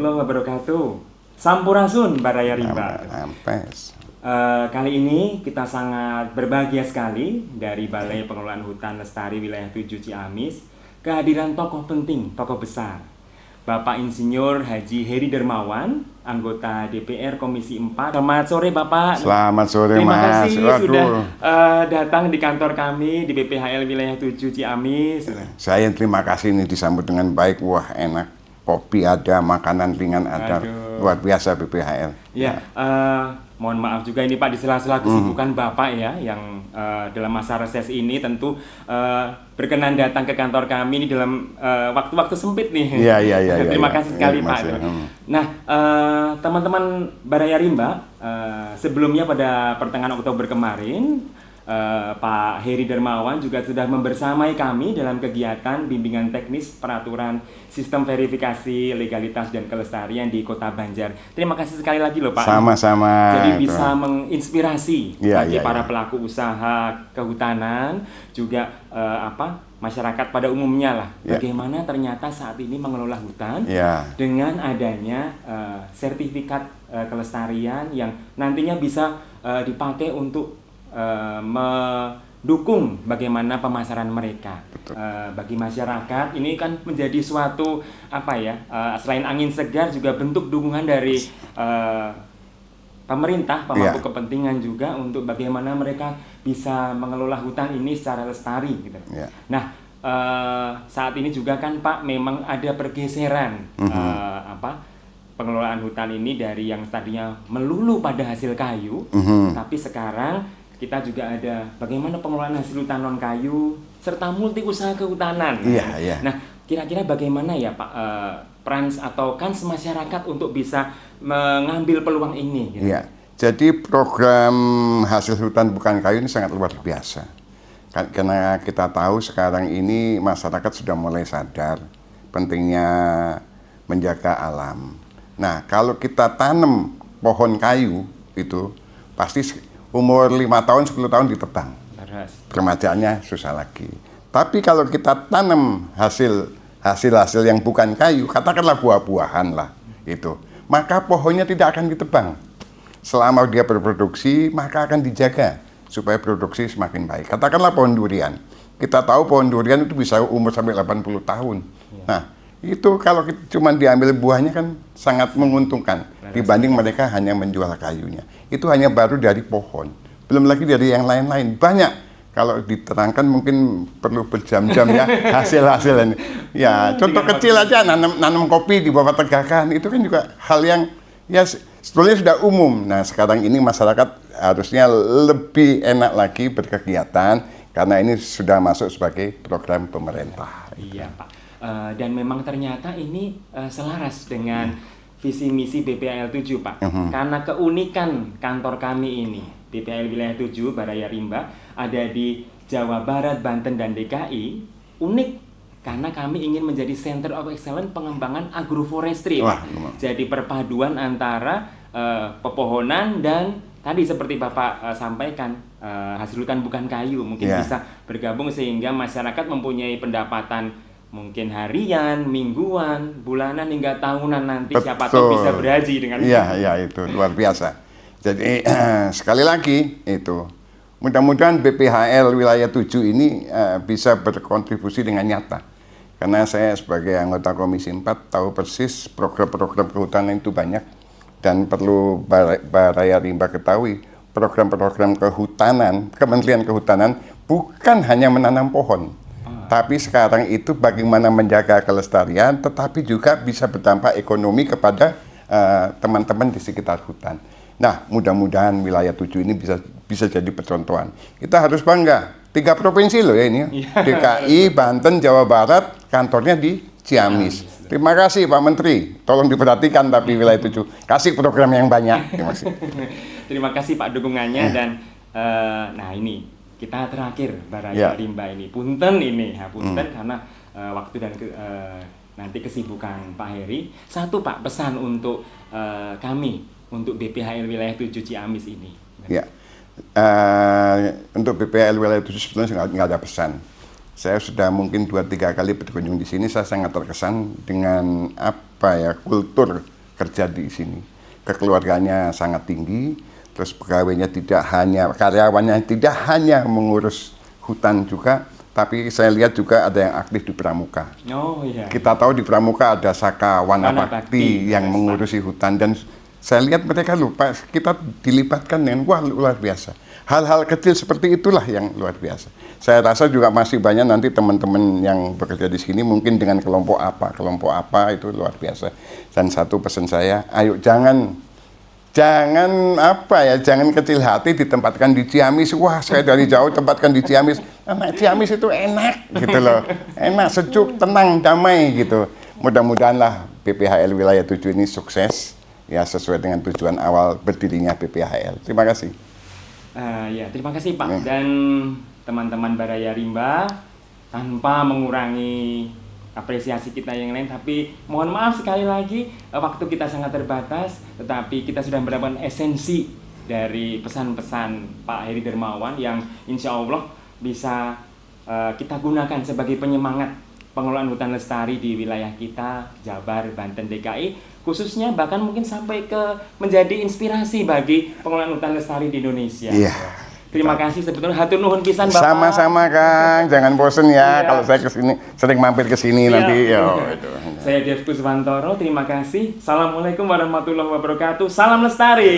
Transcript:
warahmatullahi wabarakatuh. Sampurasun Baraya Rimba. Ampes. Kali ini kita sangat berbahagia sekali dari Balai Pengelolaan Hutan Lestari Wilayah 7 Ciamis kehadiran tokoh penting, tokoh besar. Bapak Insinyur Haji Heri Dermawan, anggota DPR Komisi 4. Selamat sore Bapak. Selamat sore Terima Mas. kasih sudah datang di kantor kami di BPHL Wilayah 7 Ciamis. Saya yang terima kasih ini disambut dengan baik. Wah enak, kopi ada, makanan ringan ada. Aduh. Luar biasa BPHL. Ya, mohon maaf juga ini Pak di sela-sela kesibukan Bapak ya, yang dalam masa reses ini tentu berkenan datang ke kantor kami ini dalam waktu-waktu sempit nih. Iya. Terima kasih sekali Pak. Ya. Nah, teman-teman Baraya Rimba, sebelumnya pada pertengahan Oktober kemarin, Pak Heri Dermawan juga sudah membersamai kami dalam kegiatan bimbingan teknis peraturan sistem verifikasi legalitas dan kelestarian di Kota Banjar. Terima kasih sekali lagi loh Pak. Sama-sama. Jadi bisa menginspirasi bagi para iya. pelaku usaha kehutanan, juga masyarakat pada umumnya lah. Ya. Bagaimana ternyata saat ini mengelola hutan Ya. dengan adanya sertifikat kelestarian yang nantinya bisa dipakai untuk mendukung bagaimana pemasaran mereka bagi masyarakat. Ini kan menjadi suatu selain angin segar juga bentuk dukungan dari pemerintah, pemangku kepentingan juga untuk bagaimana mereka bisa mengelola hutan ini secara lestari gitu. Nah, saat ini juga kan Pak memang ada pergeseran pengelolaan hutan ini dari yang tadinya melulu pada hasil kayu, tapi sekarang kita juga ada bagaimana pengelolaan hasil hutan non kayu serta multi usaha kehutanan. Iya. Nah, kira-kira bagaimana ya Pak peran atau kans masyarakat untuk bisa mengambil peluang ini? Gitu? Iya. Jadi program hasil hutan bukan kayu ini sangat luar biasa. Karena kita tahu sekarang ini masyarakat sudah mulai sadar pentingnya menjaga alam. Nah, kalau kita tanam pohon kayu itu pasti umur 5 tahun, 10 tahun ditebang. Peremajaannya susah lagi. Tapi kalau kita tanam hasil yang bukan kayu, katakanlah buah-buahan lah, itu, maka pohonnya tidak akan ditebang. Selama dia berproduksi, maka akan dijaga supaya produksi semakin baik. Katakanlah pohon durian. Kita tahu pohon durian itu bisa umur sampai 80 tahun. Nah, itu kalau cuma diambil buahnya kan sangat menguntungkan dibanding mereka hanya menjual kayunya. Itu hanya baru dari pohon, belum lagi dari yang lain-lain. Banyak, kalau diterangkan mungkin perlu berjam-jam ya hasil-hasil ini. Ya, contoh kecil aja, nanam kopi di bawah tegakan, itu kan juga hal yang ya sebetulnya sudah umum. Nah, sekarang ini masyarakat harusnya lebih enak lagi berkegiatan karena ini sudah masuk sebagai program pemerintah. Iya Pak. Dan memang ternyata ini selaras dengan visi misi BPHL 7 Pak. Karena keunikan kantor kami ini, BPHL Wilayah 7 Baraya Rimba, ada di Jawa Barat, Banten, dan DKI, unik karena kami ingin menjadi Center of Excellence pengembangan agroforestry. Jadi perpaduan antara pepohonan dan tadi seperti Bapak sampaikan, hasil hutan bukan kayu mungkin bisa bergabung sehingga masyarakat mempunyai pendapatan mungkin harian, mingguan, bulanan hingga tahunan nanti. Betul. Siapa tahu bisa berhaji dengan itu. Iya itu luar biasa. Jadi sekali lagi itu mudah-mudahan BPHL Wilayah 7 ini bisa berkontribusi dengan nyata. Karena saya sebagai anggota Komisi 4 tahu persis program-program kehutanan itu banyak. Dan perlu Baraya Rimba ketahui, program-program kehutanan, Kementerian Kehutanan bukan hanya menanam pohon. Tapi sekarang itu bagaimana menjaga kelestarian, tetapi juga bisa berdampak ekonomi kepada teman-teman di sekitar hutan. Nah, mudah-mudahan wilayah 7 ini bisa jadi percontohan. Kita harus bangga. 3 provinsi loh ya ini. DKI, Banten, Jawa Barat, kantornya di Ciamis. Terima kasih Pak Menteri. Tolong diperhatikan tapi wilayah 7. Kasih program yang banyak. Terima kasih. Terima kasih Pak dukungannya dan nah ini kita terakhir Baraya Rimba ini. Punten ini, punten karena waktu dan nanti kesibukan Pak Heri. Satu Pak pesan untuk kami, untuk BPHL Wilayah 7 Ciamis ini. Ya, untuk BPHL Wilayah 7 sebetulnya nggak ada pesan. Saya sudah mungkin 2-3 kali berkunjung di sini, saya sangat terkesan dengan kultur kerja di sini. Kekeluarganya sangat tinggi, terus pegawainya tidak hanya, karyawannya tidak hanya mengurus hutan juga, tapi saya lihat juga ada yang aktif di Pramuka. Oh iya. Kita tahu di Pramuka ada Saka Wanabakti yang mengurusi hutan, dan saya lihat mereka lupa, kita dilibatkan dengan wah luar biasa. Hal-hal kecil seperti itulah yang luar biasa. Saya rasa juga masih banyak nanti teman-teman yang bekerja di sini mungkin dengan kelompok apa itu luar biasa. Dan satu pesan saya, ayo jangan kecil hati ditempatkan di Ciamis. Wah, saya dari jauh tempatkan di Ciamis. Anak Ciamis itu enak gitu loh. Enak, sejuk, tenang, damai gitu. Mudah-mudahanlah BPHL Wilayah 7 ini sukses ya sesuai dengan tujuan awal berdirinya BPHL. Terima kasih. Ya, terima kasih Pak dan teman-teman Baraya Rimba, tanpa mengurangi apresiasi kita yang lain, tapi mohon maaf sekali lagi waktu kita sangat terbatas, tetapi kita sudah mendapatkan esensi dari pesan-pesan Pak Heri Dermawan yang insya Allah bisa kita gunakan sebagai penyemangat pengelolaan hutan lestari di wilayah kita, Jabar, Banten, DKI, khususnya bahkan mungkin sampai ke menjadi inspirasi bagi pengelolaan hutan lestari di Indonesia. Iya. Terima kasih sebetulnya, hatur nuhun pisan Bapak. Sama-sama Kang, jangan bosen ya kalau saya kesini, sering mampir ke sini nanti. Saya Dev Kuswantoro, terima kasih. Assalamualaikum warahmatullahi wabarakatuh. Salam lestari.